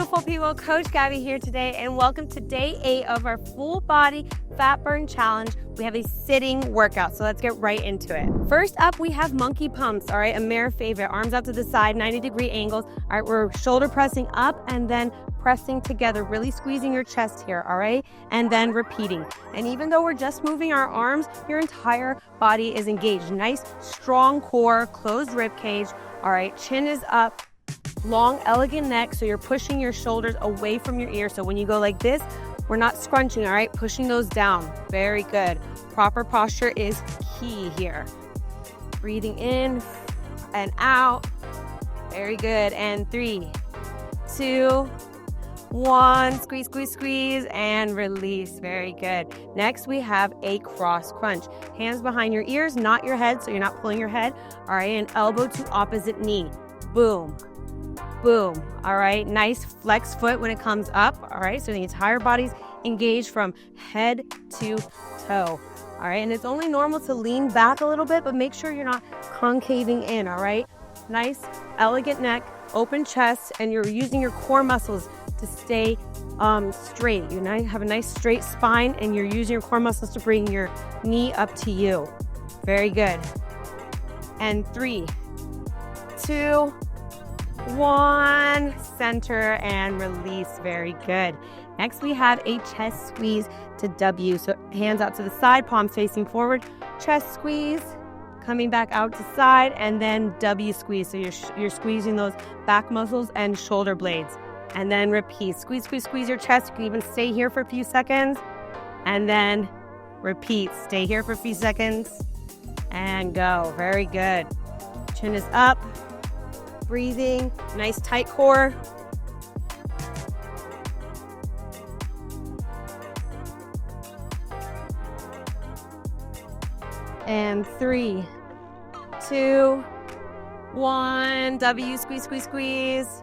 beautiful people, Coach Gaby here today, and welcome to day 8 of our full body fat burn challenge. We have a sitting workout, so let's get right into it. First up, we have monkey pumps, all right, a mare favorite. Arms out to the side, 90-degree angles. All right, we're shoulder pressing up and then pressing together, really squeezing your chest here, all right, and then repeating. And even though we're just moving our arms, your entire body is engaged. Nice, strong core, closed rib cage, all right, chin is up. Long, elegant neck, so you're pushing your shoulders away from your ear. So when you go like this, we're not scrunching, all right? Pushing those down. Very good. Proper posture is key here. Breathing in and out. Very good. And 3, 2, 1. Squeeze, squeeze, squeeze, and release. Very good. Next, we have a cross crunch. Hands behind your ears, not your head, so you're not pulling your head. All right, and elbow to opposite knee. Boom. Boom. All right, nice flex foot when it comes up. All right, so the entire body's engaged from head to toe. All right, and it's only normal to lean back a little bit, but make sure you're not concaving in. All right, nice, elegant neck, open chest, and you're using your core muscles to stay straight. You have a nice straight spine, and you're using your core muscles to bring your knee up to you. Very good. And 3, 2, 1, center and release. Very good. Next, we have a chest squeeze to W. So hands out to the side, palms facing forward, chest squeeze, coming back out to side, and then W squeeze. So you're squeezing those back muscles and shoulder blades. And then repeat. Squeeze, squeeze, squeeze your chest. You can even stay here for a few seconds. And then repeat. Stay here for a few seconds. And go. Very good. Chin is up. Breathing, nice tight core. And 3, 2, 1, W, squeeze, squeeze, squeeze.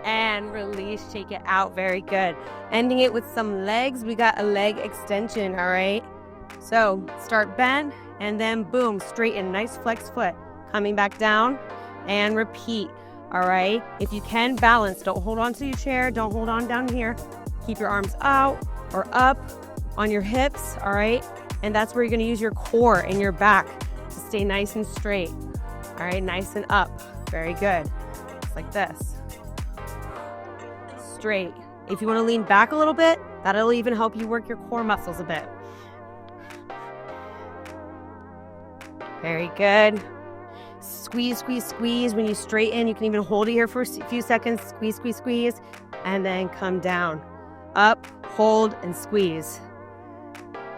And release, shake it out, very good. Ending it with some legs, we got a leg extension, all right? So start bent and then boom, straighten, nice flex foot. Coming back down. And repeat, all right? If you can, balance. Don't hold on to your chair. Don't hold on down here. Keep your arms out or up on your hips, all right? And that's where you're gonna use your core and your back to stay nice and straight. All right, nice and up. Very good. Just like this. Straight. If you wanna lean back a little bit, that'll even help you work your core muscles a bit. Very good. Squeeze, squeeze, squeeze. When you straighten, you can even hold it here for a few seconds. Squeeze, squeeze, squeeze, and then come down. Up, hold, and squeeze.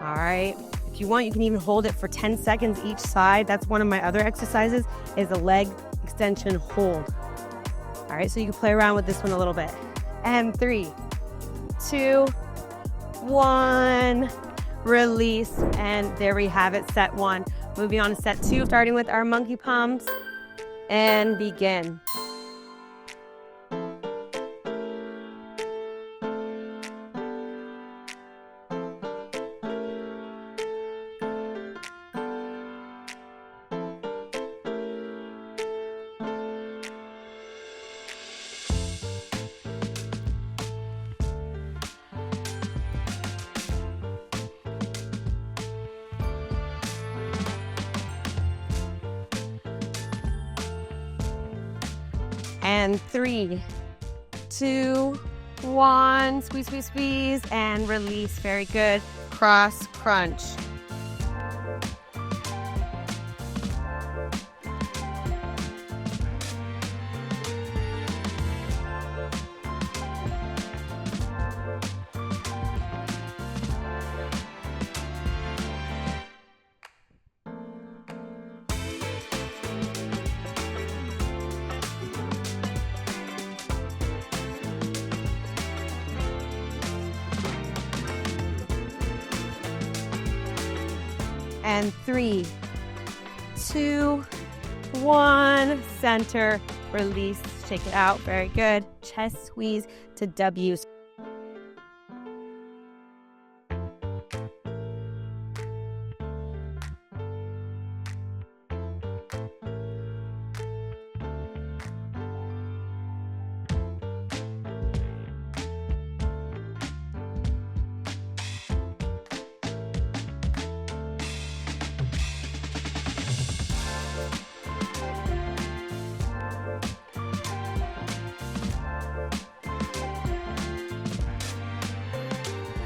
All right. If you want, you can even hold it for 10 seconds each side. That's one of my other exercises, is a leg extension hold. All right, so you can play around with this one a little bit. And 3, 2, 1, release, and there we have it, set 1. Moving on to set 2, starting with our monkey pumps, and begin. And 3, 2, 1, squeeze, squeeze, squeeze, and release. Very good. Cross crunch. And 3, 2, 1, center, release, shake it out, very good. Chest squeeze to W.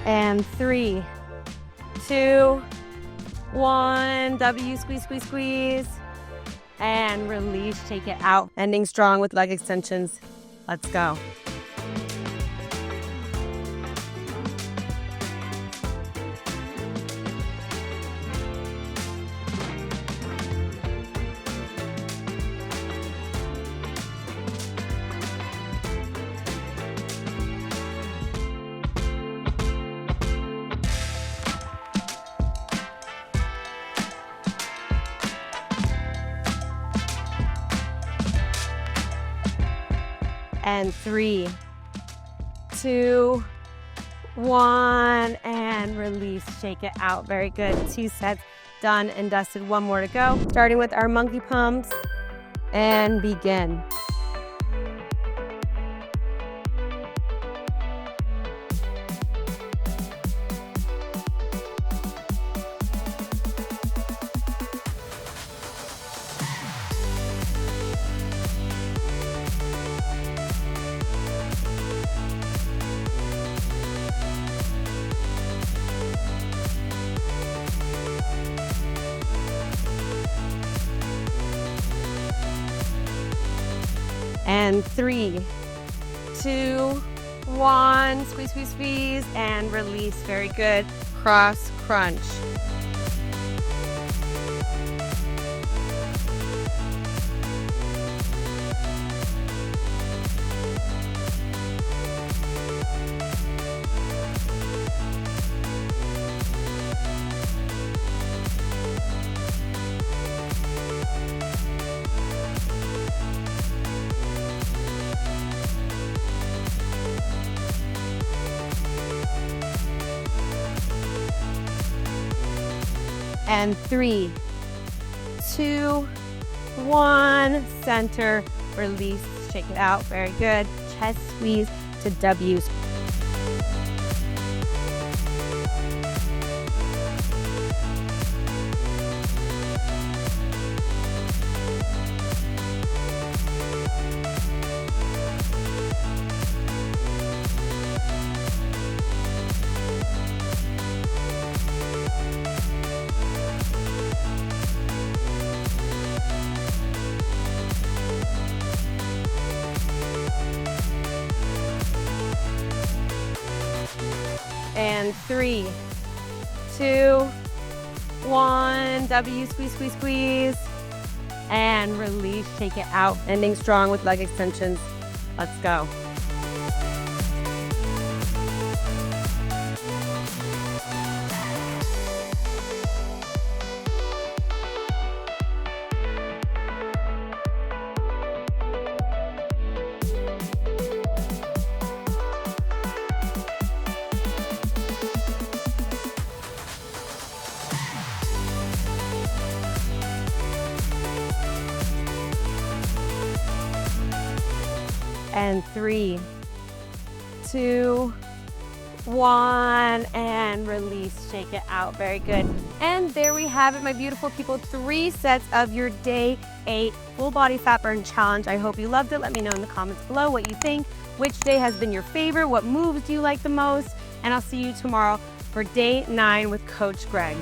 And 3, 2, 1. W, squeeze, squeeze, squeeze. And release, take it out. Ending strong with leg extensions. Let's go. And 3, 2, 1, and release, shake it out. Very good. 2 sets done and dusted. 1 more to go. Starting with our monkey pumps and begin. And 3, 2, 1, squeeze, squeeze, squeeze, and release. Very good. Cross crunch. And 3, 2, 1, center, release, shake it out. Very good. Chest squeeze to W. And 3, 2, 1, W, squeeze, squeeze, squeeze, and release, take it out. Ending strong with leg extensions. Let's go. And 3, 2, 1, and release, shake it out. Very good. And there we have it, my beautiful people. 3 sets of your day 8 full body fat burn challenge. I hope you loved it. Let me know in the comments below what you think. Which day has been your favorite? What moves do you like the most? And I'll see you tomorrow for day 9 with Coach Greg.